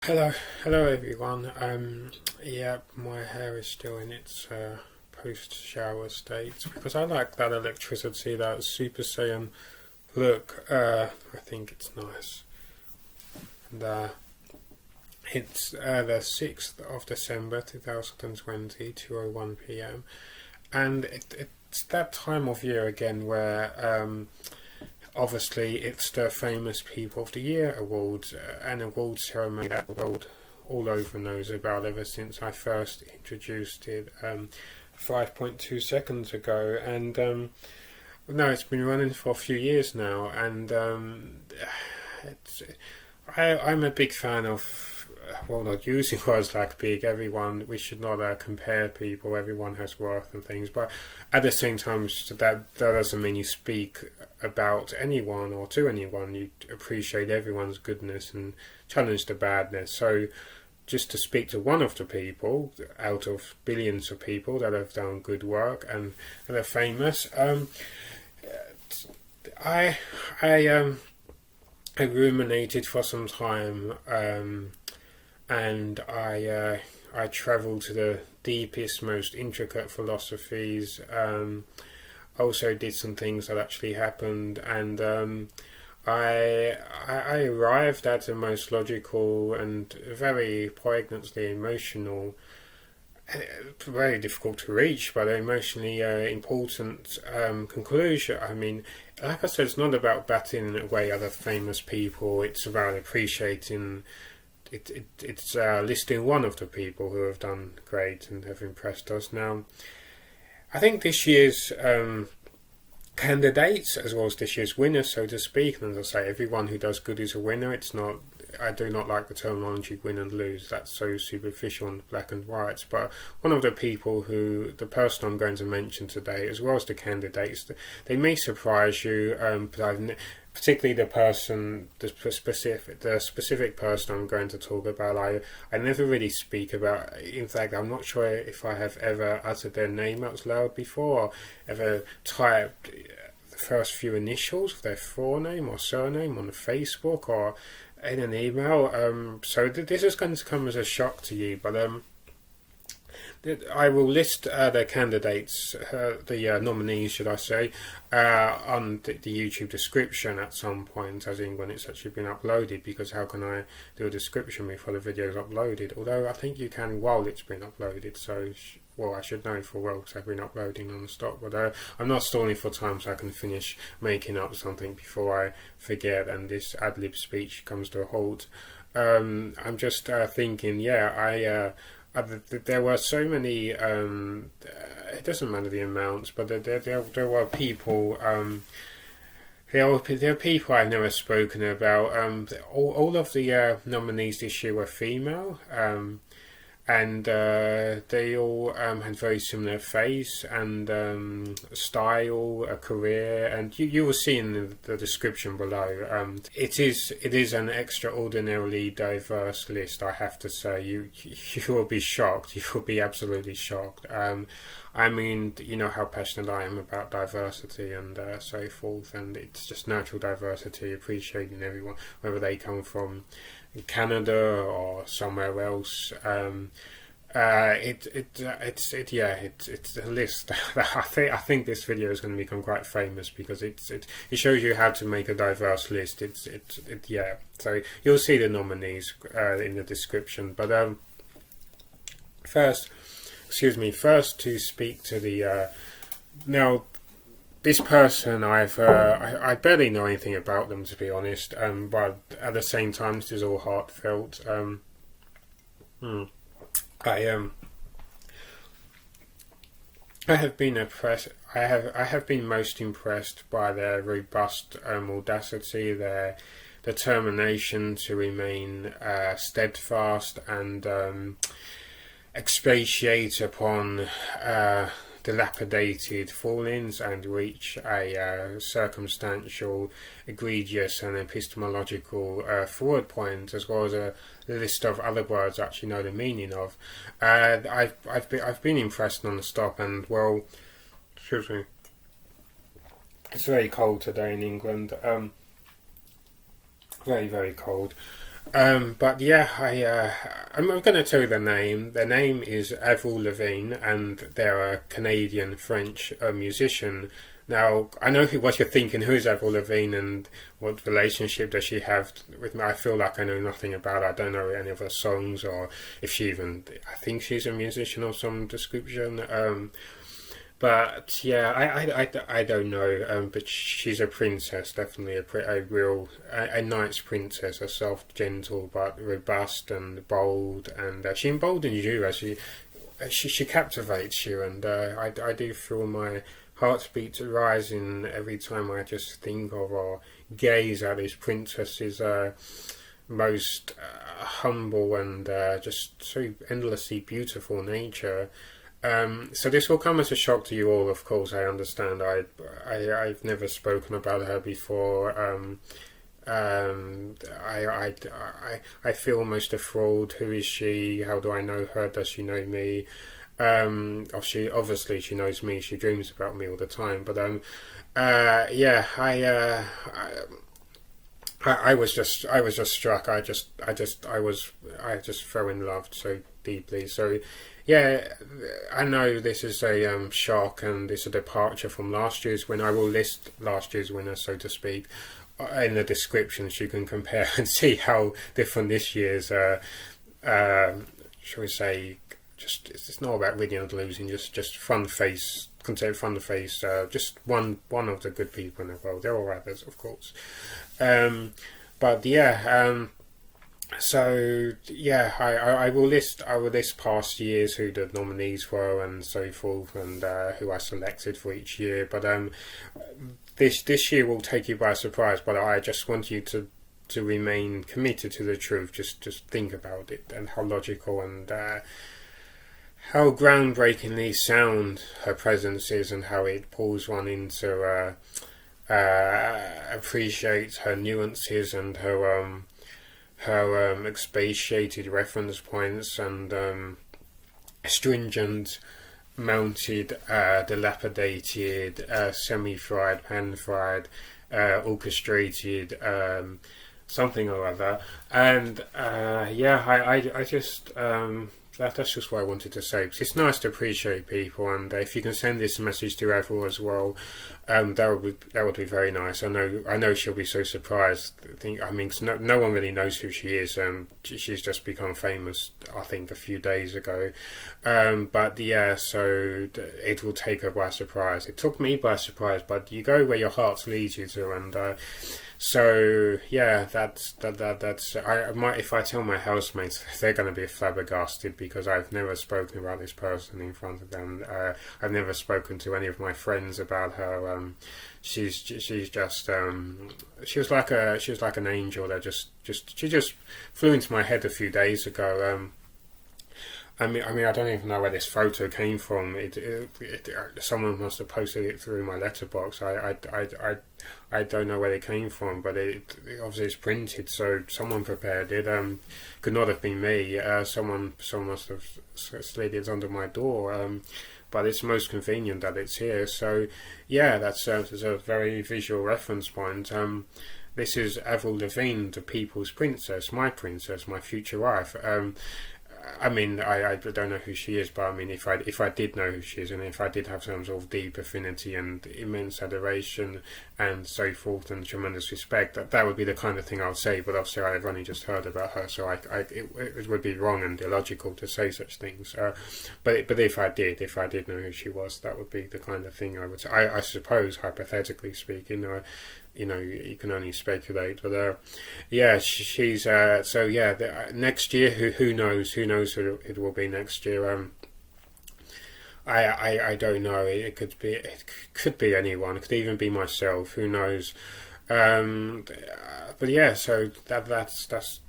Hello everyone. Yeah, my hair is still in its post-shower state because I like that electricity, that Super Saiyan look. I think it's nice. And it's the 6th of December 2020, 2:01 p.m. And it's that time of year again where obviously it's the famous People of the Year awards, an award ceremony that the world all over knows about ever since I first introduced it 5.2 seconds ago. And no, it's been running for a few years now, and it's, I'm a big fan of, well, not using words like big. Everyone, we should not compare people. Everyone has worth and things, but at the same time, that doesn't mean you speak about anyone or to anyone. You appreciate everyone's goodness and challenge the badness. So, just to speak to one of the people out of billions of people that have done good work and are famous, I I ruminated for some time, and I travelled to the deepest, most intricate philosophies. Also did some things that actually happened, and I arrived at a most logical and very poignantly emotional, very difficult to reach, but emotionally important conclusion. I mean, like I said, it's not about battling away other famous people. It's about appreciating. It's listing one of the people who have done great and have impressed us. Now, I think this year's candidates, as well as this year's winners, so to speak, and as I say, everyone who does good is a winner. It's not. I do not like the terminology win and lose. That's so superficial and black and white. But one of the people the person I'm going to mention today, as well as the candidates, they may surprise you. But particularly the specific person I'm going to talk about, I never really speak about. In fact, I'm not sure if I have ever uttered their name out loud before, or ever typed the first few initials of their forename or surname on Facebook or in an email. So this is going to come as a shock to you, but I will list the candidates, the nominees, should I say, on the YouTube description at some point, as in when it's actually been uploaded, because how can I do a description before the video is uploaded? Although I think you can while it's been uploaded, so, well, I should know for well, because I've been uploading non-stop, but I'm not stalling for time, so I can finish making up something before I forget and this ad-lib speech comes to a halt. I'm just thinking, there were so many. It doesn't matter the amounts, but there were people. There are people I've never spoken about. All of the nominees this year were female, and they all had very similar face and style, a career, and you will see in the description below. It is an extraordinarily diverse list, I have to say. You will be shocked. You will be absolutely shocked. I mean, you know how passionate I am about diversity and so forth, and it's just natural diversity, appreciating everyone, whether they come from Canada or somewhere else. It's a list. I think this video is going to become quite famous because it shows you how to make a diverse list. So you'll see the nominees in the description. But first to speak to the now. This person, I barely know anything about them, to be honest. But at the same time, this is all heartfelt. I have been impressed. I have been most impressed by their robust audacity, their determination to remain steadfast and expatiate upon dilapidated fallings and reach a circumstantial, egregious and epistemological forward point, as well as a list of other words I actually know the meaning of. I've been impressed non-stop, and well, excuse me, it's very cold today in England. Very, very cold. But yeah, I'm going to tell you the name. Their name is Avril Lavigne, and they're a Canadian French musician. Now, I know what you're thinking. Who is Avril Lavigne, and what relationship does she have with me? I feel like I know nothing about her. I don't know any of her songs, or if she even. I think she's a musician of some description. But yeah, I don't know. But she's a princess, definitely a knight's princess, a soft, gentle, but robust and bold, and she emboldens you as she captivates you, and I do feel my heartbeat rising every time I just think of or gaze at this princess's most humble and just so endlessly beautiful nature. So this will come as a shock to you all, of course. I understand. I've never spoken about her before. I feel almost enthralled. Who is she? How do I know her? Does she know me? She obviously she knows me. She dreams about me all the time. But yeah, I was just struck. I just fell in love so deeply. So yeah, I know this is a shock and it's a departure from last year's win. I will list last year's winner, so to speak, in the description, so you can compare and see how different this year's. Shall we say? Just it's not about winning or losing. Just front face, content front face. Just one of the good people in the world. There are others, of course. But yeah, so yeah, I will list past years who the nominees were and so forth, and who I selected for each year. But this year will take you by surprise. But I just want you to remain committed to the truth. Just think about it and how logical and how groundbreakingly sound her presence is, and how it pulls one into appreciate her nuances and her expatiated reference points and stringent, mounted, dilapidated, semi-fried, pan-fried, orchestrated something or other. And yeah, I just that's just what I wanted to say. Because it's nice to appreciate people, and if you can send this message to Avril as well, that would be very nice. I know she'll be so surprised. I mean, 'cause no one really knows who she is. She's just become famous, I think, a few days ago. But yeah, so it will take her by surprise. It took me by surprise, but you go where your heart leads you to, and so yeah, that's. If I tell my housemates, they're going to be flabbergasted because I've never spoken about this person in front of them. I've never spoken to any of my friends about her. She's just she was like an angel that she just flew into my head a few days ago. I mean, I don't even know where this photo came from. Someone must have posted it through my letterbox. I don't know where it came from, but it obviously it's printed, so someone prepared it. Could not have been me. Someone must have slid it under my door. But it's most convenient that it's here. So yeah, that serves as a very visual reference point. This is Avril Lavigne, the people's princess, my future wife. I mean, I don't know who she is, but I mean, if I did know who she is, and if I did have some sort of deep affinity and immense adoration and so forth and tremendous respect, that would be the kind of thing I would say. But obviously, I've only just heard about her, so it would be wrong and illogical to say such things. But if I did know who she was, that would be the kind of thing I would say. I suppose, hypothetically speaking, you can only speculate, but yeah, she's so yeah. Next year, who knows? Who knows who it will be next year? I don't know. It could be anyone. It could even be myself. Who knows? But yeah, so that's the